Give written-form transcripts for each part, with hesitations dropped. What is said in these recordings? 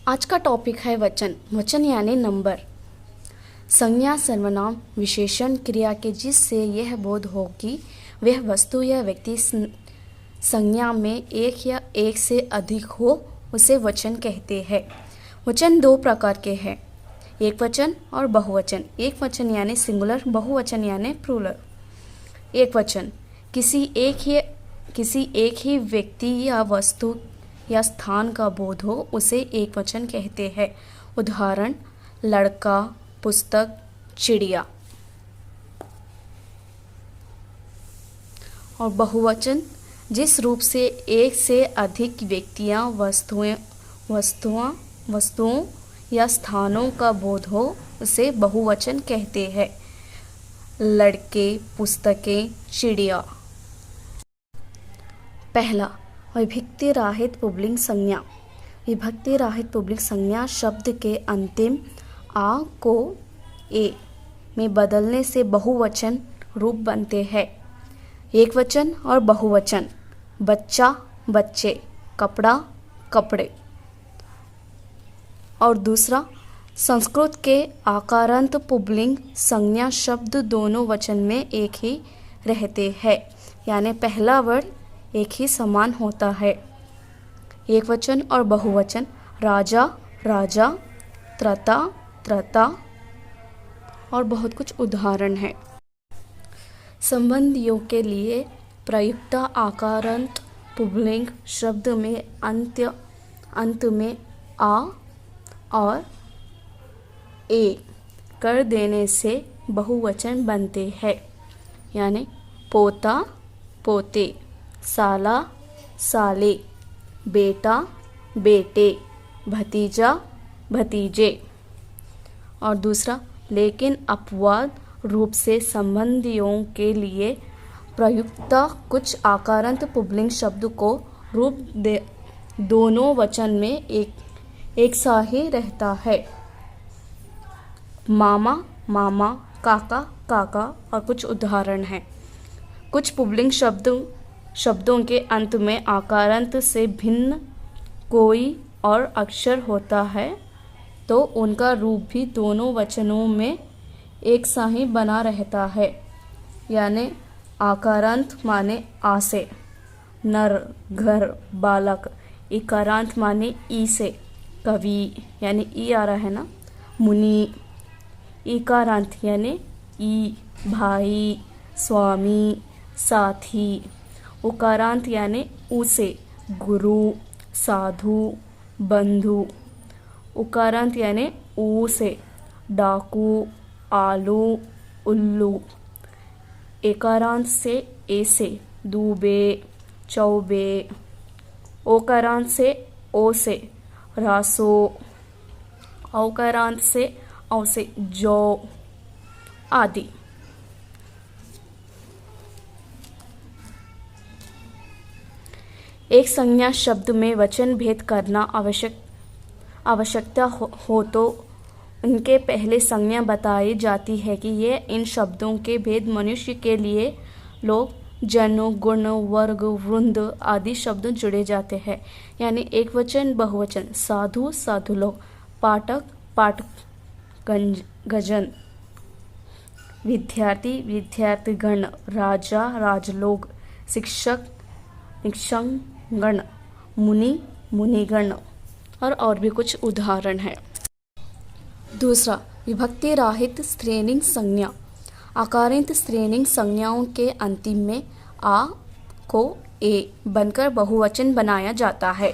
आज का टॉपिक है वचन। वचन यानी नंबर, संज्ञा, सर्वनाम, विशेषण, क्रिया के जिससे यह बोध हो कि वह वस्तु या व्यक्ति संज्ञा में एक या एक से अधिक हो, उसे वचन कहते हैं। वचन दो प्रकार के हैं, एक वचन और बहुवचन। एक वचन यानी सिंगुलर, बहुवचन यानी प्लूरल। एक वचन किसी एक ही व्यक्ति या वस्तु या स्थान का बोध हो, उसे एक वचन कहते हैं। उदाहरण, लड़का, पुस्तक, चिड़िया। और बहुवचन जिस रूप से एक से अधिक व्यक्तियां, वस्तुओं या स्थानों का बोध हो, उसे बहुवचन कहते हैं। लड़के, पुस्तकें, चिड़िया। पहला, विभक्ति रहित पुल्लिंग संज्ञा। विभक्ति रहित पुल्लिंग संज्ञा शब्द के अंतिम आ को ए में बदलने से बहुवचन रूप बनते हैं। एक वचन और बहुवचन, बच्चा, बच्चे, कपड़ा, कपड़े। और दूसरा, संस्कृत के आकारांत पुल्लिंग संज्ञा शब्द दोनों वचन में एक ही रहते हैं, यानी पहला वर्ड एक ही समान होता है। एक वचन और बहुवचन, राजा, राजा, त्रता, त्रता। और बहुत कुछ उदाहरण हैं। संबंधियों के लिए प्रयुक्त आकारांत पुल्लिंग शब्द में अंत में आ और ए कर देने से बहुवचन बनते हैं, यानी पोता, पोते, साला, साले, बेटा, बेटे, भतीजा, भतीजे। और दूसरा, लेकिन अपवाद रूप से संबंधियों के लिए प्रयुक्त कुछ आकारांत पुल्लिंग शब्द को रूप दोनों वचन में एक सा ही रहता है। मामा, मामा, काका, काका। और कुछ उदाहरण हैं। कुछ पुल्लिंग शब्दों के अंत में आकारांत से भिन्न कोई और अक्षर होता है, तो उनका रूप भी दोनों वचनों में एक सा ही बना रहता है, यानी आकारांत माने आ से, नर, घर, बालक। इकारांत माने ई से, कवि, यानी ई आ रहा है ना, मुनि। इकारांत यानी ई, भाई, स्वामी, साथी। उकारांत यानी उ से, गुरु, साधु, बंधु। उकारांत यानी ऊ से, डाकू, आलू, उल्लू। एकारांत से ए से, दूबे, चौबे। ओकारांत से ओ से, रासो। औकारांत से औ से, जौ, आदि। एक संज्ञा शब्द में वचन भेद करना आवश्यकता हो तो उनके पहले संज्ञा बताई जाती है कि ये इन शब्दों के भेद मनुष्य के लिए लोग, जन, गुण, वर्ग, वृंद आदि शब्द जुड़े जाते हैं, यानी एक वचन, बहुवचन, साधु, साधु लोग, पाठक, पाठक गजन, विद्यार्थी, विद्यार्थीगण, राजा, राजलोग, शिक्षक, शिक्षकगण, मुनि, मुनिगण। और भी कुछ उदाहरण हैं। दूसरा, विभक्ति रहित स्त्रीलिंग संज्ञा। आकारांत स्त्रीलिंग संज्ञाओं के अंतिम में आ को ए बनकर बहुवचन बनाया जाता है।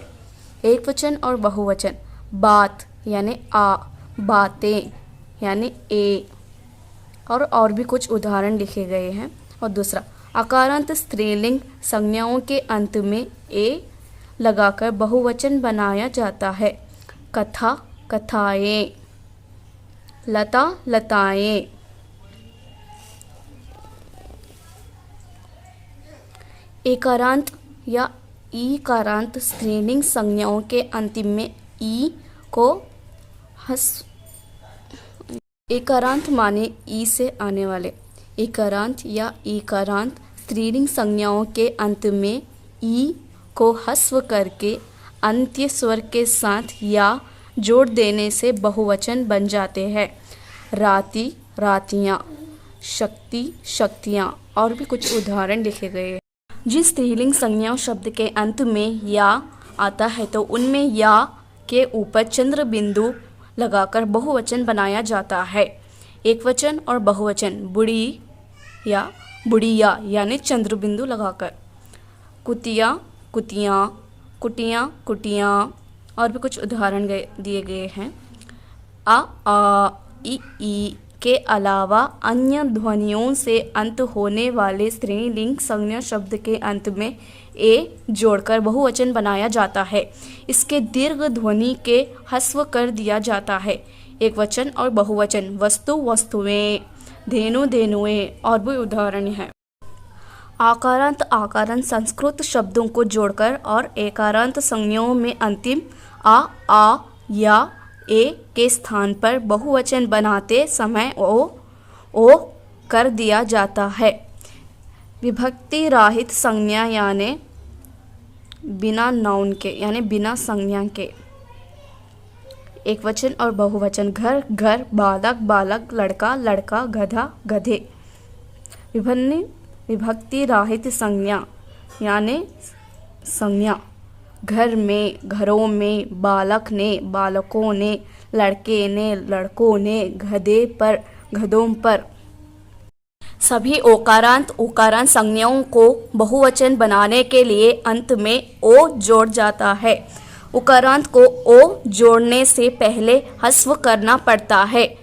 एक वचन और बहुवचन, बात यानी आ, बातें यानी ए। और भी कुछ उदाहरण लिखे गए हैं। और दूसरा, आकारांत स्त्रीलिंग संज्ञाओं के अंत में ए लगाकर बहुवचन बनाया जाता है। कथा, कथाएं, लता, लताएं। एकारांत या ईकारांत स्त्रीलिंग संज्ञाओं के अंतिम में ई को एकारांत माने ई से आने वाले। एकारांत या ईकारांत स्त्रीलिंग संज्ञाओं के अंत में ई को ह्रस्व करके अंत्य स्वर के साथ या जोड़ देने से बहुवचन बन जाते हैं। राती, रातियाँ, शक्ति, शक्तियाँ और भी कुछ उदाहरण लिखे गए हैं। जिस स्त्रीलिंग संज्ञा शब्द के अंत में या आता है तो उनमें या के ऊपर चंद्र बिंदु लगाकर बहुवचन बनाया जाता है। एकवचन और बहुवचन बुढ़ी या बुढ़िया यानी चंद्र बिंदु लगाकर। कुतिया, कुतियाँ, कुटियाँ, कुटियाँ और भी कुछ उदाहरण दिए गए हैं। आ, ई के अलावा अन्य ध्वनियों से अंत होने वाले स्त्रीलिंग संज्ञा शब्द के अंत में ए जोड़कर बहुवचन बनाया जाता है। इसके दीर्घ ध्वनि के ह्रस्व कर दिया जाता है। एकवचन और बहुवचन वस्तु, वस्तुएं, धेनु, धेनुएं और भी उदाहरण हैं। आकारांत, आकारांत संस्कृत शब्दों को जोड़कर और एकारांत संज्ञाओं में अंतिम आ या ए के स्थान पर बहुवचन बनाते समय ओ कर दिया जाता है। विभक्ति रहित संज्ञा यानी बिना नाउन के यानी बिना संज्ञा के। एकवचन और बहुवचन घर, घर, बालक, बालक, लड़का, लड़का, गधा, गधे। विभक्ति रहित संज्ञा यानी संज्ञा घर में, घरों में, बालक ने, बालकों ने, लड़के ने, लड़कों ने, गधे पर, गधों पर। सभी ओकारांत, उकारांत संज्ञाओं को बहुवचन बनाने के लिए अंत में ओ जोड़ जाता है। उकारांत को ओ जोड़ने से पहले ह्रस्व करना पड़ता है।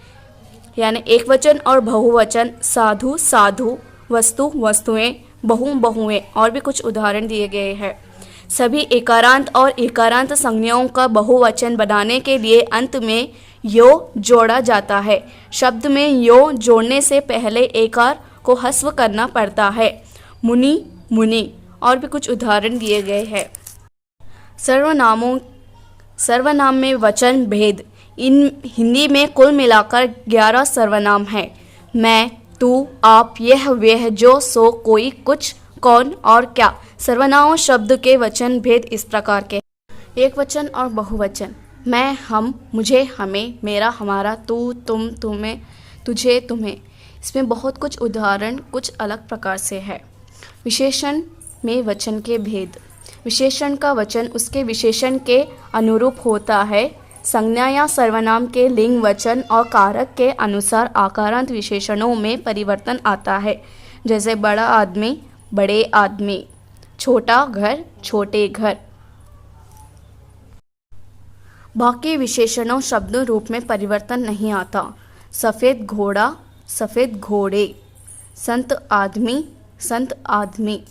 यानी एकवचन और बहुवचन साधु, साधु, वस्तु, वस्तुएं, बहु, बहुएं और भी कुछ उदाहरण दिए गए हैं। सभी एकारांत और एकारांत संज्ञाओं का बहुवचन बनाने के लिए अंत में यो जोड़ा जाता है। शब्द में यो जोड़ने से पहले एकार को ह्रस्व करना पड़ता है। मुनि, मुनि और भी कुछ उदाहरण दिए गए हैं। सर्वनाम में वचन भेद। इन हिंदी में कुल मिलाकर 11 सर्वनाम हैं। मैं, तू, आप, यह, वह, जो, सो, कोई, कुछ, कौन और क्या। सर्वनाम शब्द के वचन भेद इस प्रकार के। एकवचन और बहुवचन। मैं, हम, मुझे, हमें, मेरा, हमारा, तू, तुम, तुम्हें, तुझे, तुम्हें। इसमें बहुत कुछ उदाहरण कुछ अलग प्रकार से है। विशेषण में वचन के भेद। विशेषण का वचन उसके विशेषण के अनुरूप होता है। संज्ञा या सर्वनाम के लिंग, वचन और कारक के अनुसार आकारांत विशेषणों में परिवर्तन आता है। जैसे बड़ा आदमी, बड़े आदमी, छोटा घर, छोटे घर। बाकी विशेषणों शब्द रूप में परिवर्तन नहीं आता। सफ़ेद घोड़ा, सफ़ेद घोड़े, संत आदमी, संत आदमी।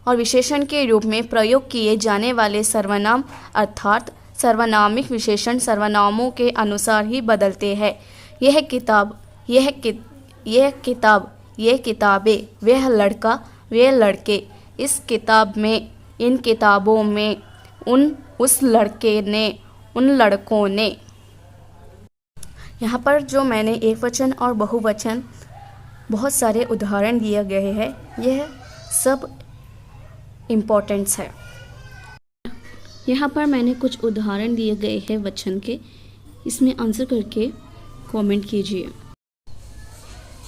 और विशेषण के रूप में प्रयोग किए जाने वाले सर्वनाम अर्थात सर्वनामिक विशेषण सर्वनामों के अनुसार ही बदलते हैं। यह किताब, यह किताब, ये किताबें, वह लड़का, वे लड़के, इस किताब में, इन किताबों में, उस लड़के ने, उन लड़कों ने। यहाँ पर जो मैंने एकवचन और बहुवचन बहुत सारे उदाहरण दिए गए हैं, यह सब इम्पोर्टेंट्स है। यहाँ पर मैंने कुछ उदाहरण दिए गए हैं वचन के, इसमें आंसर करके कमेंट कीजिए।